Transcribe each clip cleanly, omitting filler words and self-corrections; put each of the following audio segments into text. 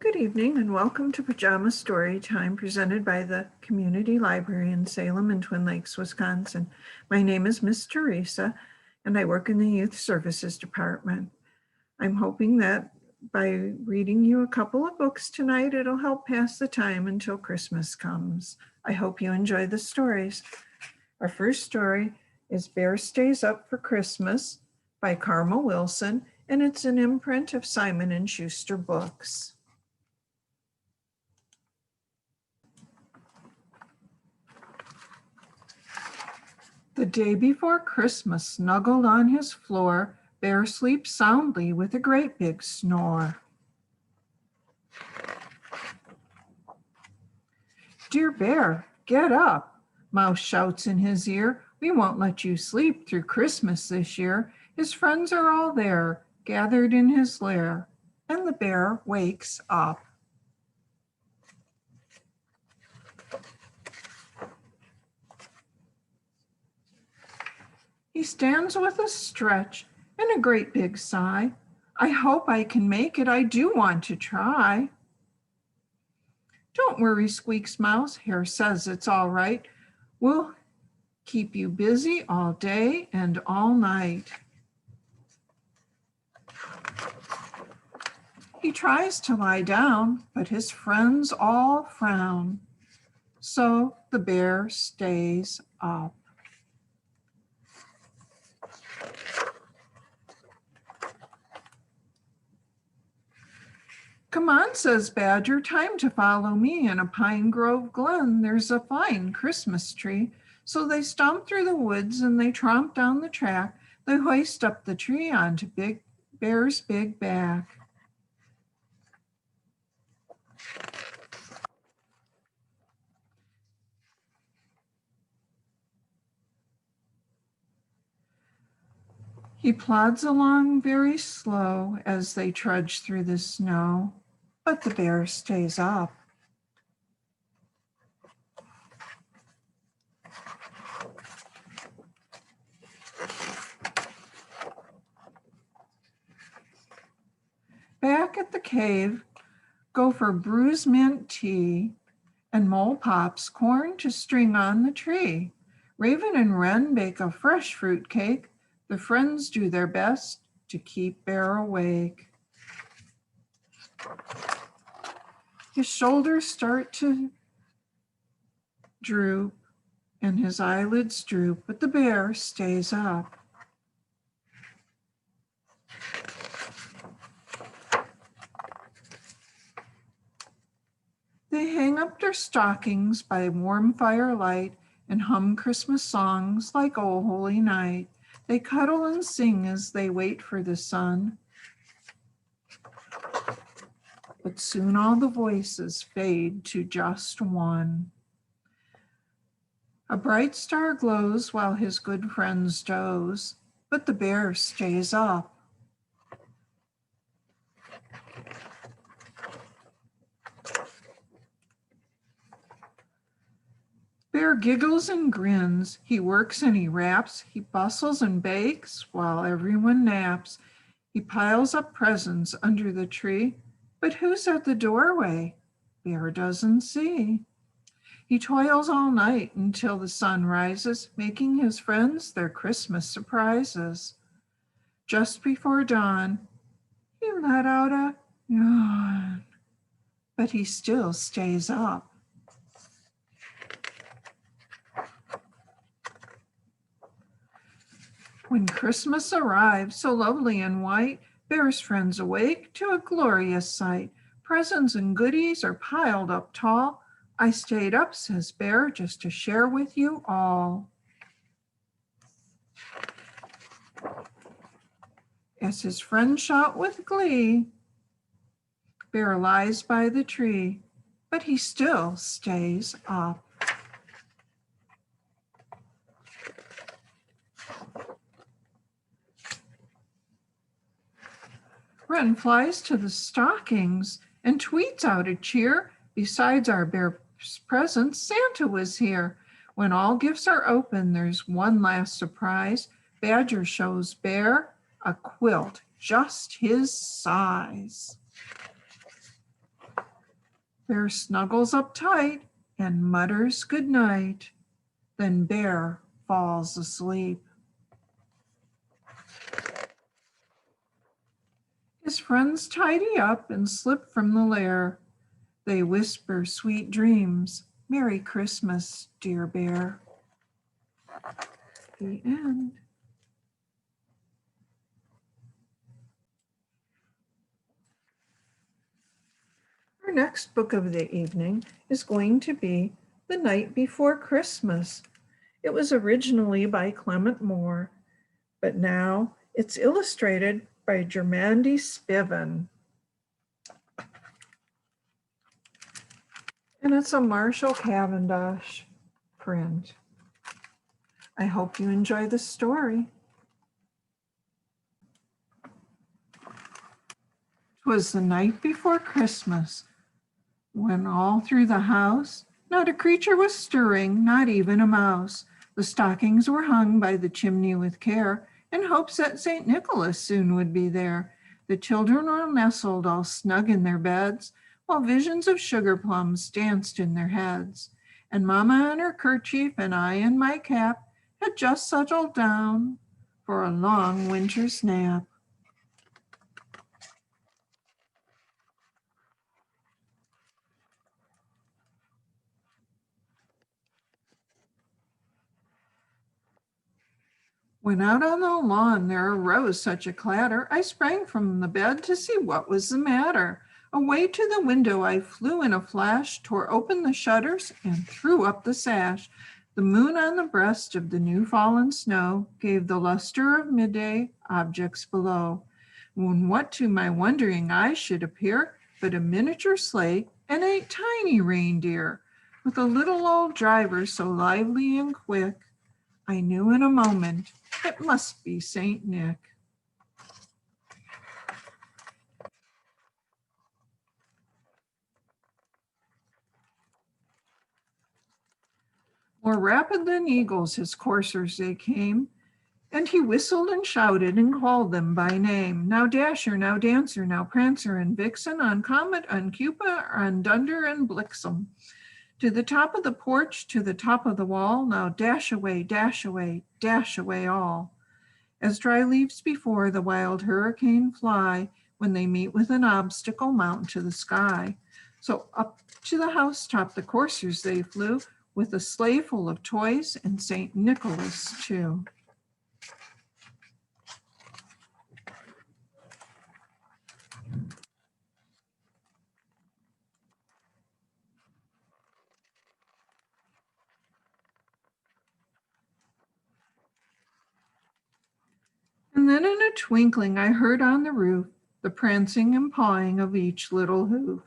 Good evening and welcome to Pajama Story Time presented by the Community Library in Salem and Twin Lakes, Wisconsin. My name is Miss Theresa and I work in the Youth Services Department. I'm hoping that by reading you a couple of books tonight, it'll help pass the time until Christmas comes. I hope you enjoy the stories. Our first story is Bear Stays Up for Christmas by Karma Wilson, and it's an imprint of Simon & Schuster Books. The day before Christmas, snuggled on his floor, Bear sleeps soundly with a great big snore. Dear Bear, get up, Mouse shouts in his ear. We won't let you sleep through Christmas this year. His friends are all there, gathered in his lair, and the bear wakes up. He stands with a stretch and a great big sigh. I hope I can make it. I do want to try. Don't worry, squeaks Mouse. Hare says it's all right. We'll keep you busy all day and all night. He tries to lie down, but his friends all frown. So the bear stays up. Come on, says Badger, time to follow me. In a pine grove glen, there's a fine Christmas tree. So they stomp through the woods and they tromp down the track. They hoist up the tree onto Big Bear's big back. He plods along very slow as they trudge through the snow, but the bear stays up. Back at the cave, Gopher brews mint tea, and Mole pops corn to string on the tree. Raven and Wren bake a fresh fruit cake. The friends do their best to keep Bear awake. His shoulders start to droop and his eyelids droop, but the bear stays up. They hang up their stockings by warm firelight and hum Christmas songs like "O Holy Night." They cuddle and sing as they wait for the sun. But soon all the voices fade to just one. A bright star glows while his good friends doze, but the bear stays up. Bear giggles and grins. He works and he raps. He bustles and bakes while everyone naps. He piles up presents under the tree. But who's at the doorway? Bear doesn't see. He toils all night until the sun rises, making his friends their Christmas surprises. Just before dawn, he let out a yawn, but he still stays up. When Christmas arrives, so lovely and white, Bear's friends awake to a glorious sight. Presents and goodies are piled up tall. I stayed up, says Bear, just to share with you all. As his friends shout with glee, Bear lies by the tree, but he still stays up. Wren flies to the stockings and tweets out a cheer. Besides our bear's presents, Santa was here. When all gifts are open, there's one last surprise. Badger shows Bear a quilt just his size. Bear snuggles up tight and mutters good night. Then Bear falls asleep. His friends tidy up and slip from the lair. They whisper sweet dreams. Merry Christmas, dear Bear. The end. Our next book of the evening is going to be The Night Before Christmas. It was originally by Clement Moore, but now it's illustrated by Germandy Spiven. And it's a Marshall Cavendish print. I hope you enjoy the story. 'Twas the night before Christmas, when all through the house not a creature was stirring, not even a mouse. The stockings were hung by the chimney with care, in hopes that St. Nicholas soon would be there. The children were nestled all snug in their beds, while visions of sugar plums danced in their heads. And Mamma in her kerchief and I in my cap had just settled down for a long winter's nap. When out on the lawn there arose such a clatter, I sprang from the bed to see what was the matter. Away to the window I flew in a flash, tore open the shutters and threw up the sash. The moon on the breast of the new fallen snow gave the luster of midday objects below. When what to my wondering eyes should appear but a miniature sleigh and a tiny reindeer, with a little old driver so lively and quick, I knew in a moment it must be Saint Nick. More rapid than eagles his coursers they came, and he whistled and shouted and called them by name. Now Dasher, now Dancer, now Prancer and Vixen, on Comet, on Cupid, on Dunder and Blixen. To the top of the porch, to the top of the wall, now dash away, dash away, dash away all. As dry leaves before the wild hurricane fly, when they meet with an obstacle mountain to the sky. So up to the housetop the coursers they flew, with a sleigh full of toys and St. Nicholas too. And then in a twinkling I heard on the roof the prancing and pawing of each little hoof.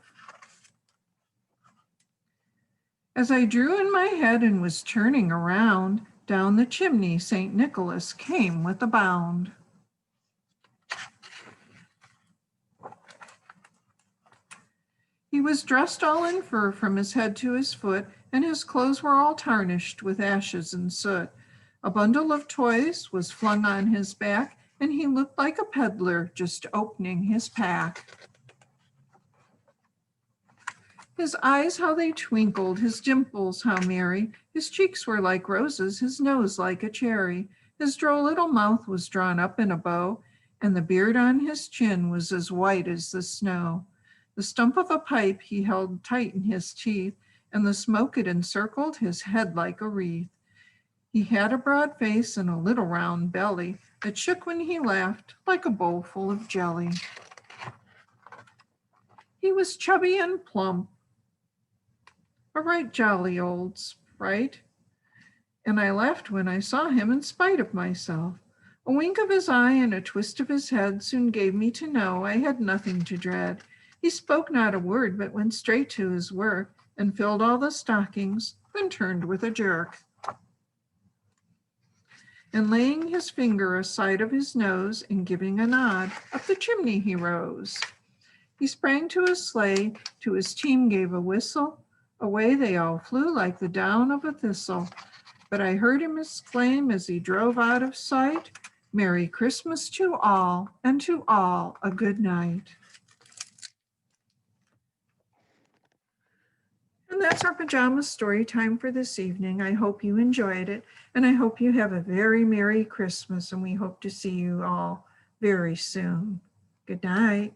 As I drew in my head and was turning around, down the chimney St. Nicholas came with a bound. He was dressed all in fur from his head to his foot, and his clothes were all tarnished with ashes and soot. A bundle of toys was flung on his back, and he looked like a peddler just opening his pack. His eyes, how they twinkled, his dimples, how merry. His cheeks were like roses, his nose like a cherry. His droll little mouth was drawn up in a bow, and the beard on his chin was as white as the snow. The stump of a pipe he held tight in his teeth, and the smoke it encircled his head like a wreath. He had a broad face and a little round belly that shook when he laughed like a bowl full of jelly. He was chubby and plump, a right jolly old sprite, and I laughed when I saw him in spite of myself. A wink of his eye and a twist of his head soon gave me to know I had nothing to dread. He spoke not a word, but went straight to his work and filled all the stockings, then turned with a jerk. And laying his finger aside of his nose and giving a nod, up the chimney he rose. He sprang to his sleigh, to his team gave a whistle. Away they all flew like the down of a thistle. But I heard him exclaim as he drove out of sight, Merry Christmas to all, and to all a good night. that's our pajama story time for this evening. I hope you enjoyed it, and I hope you have a very Merry Christmas, and we hope to see you all very soon. Good night.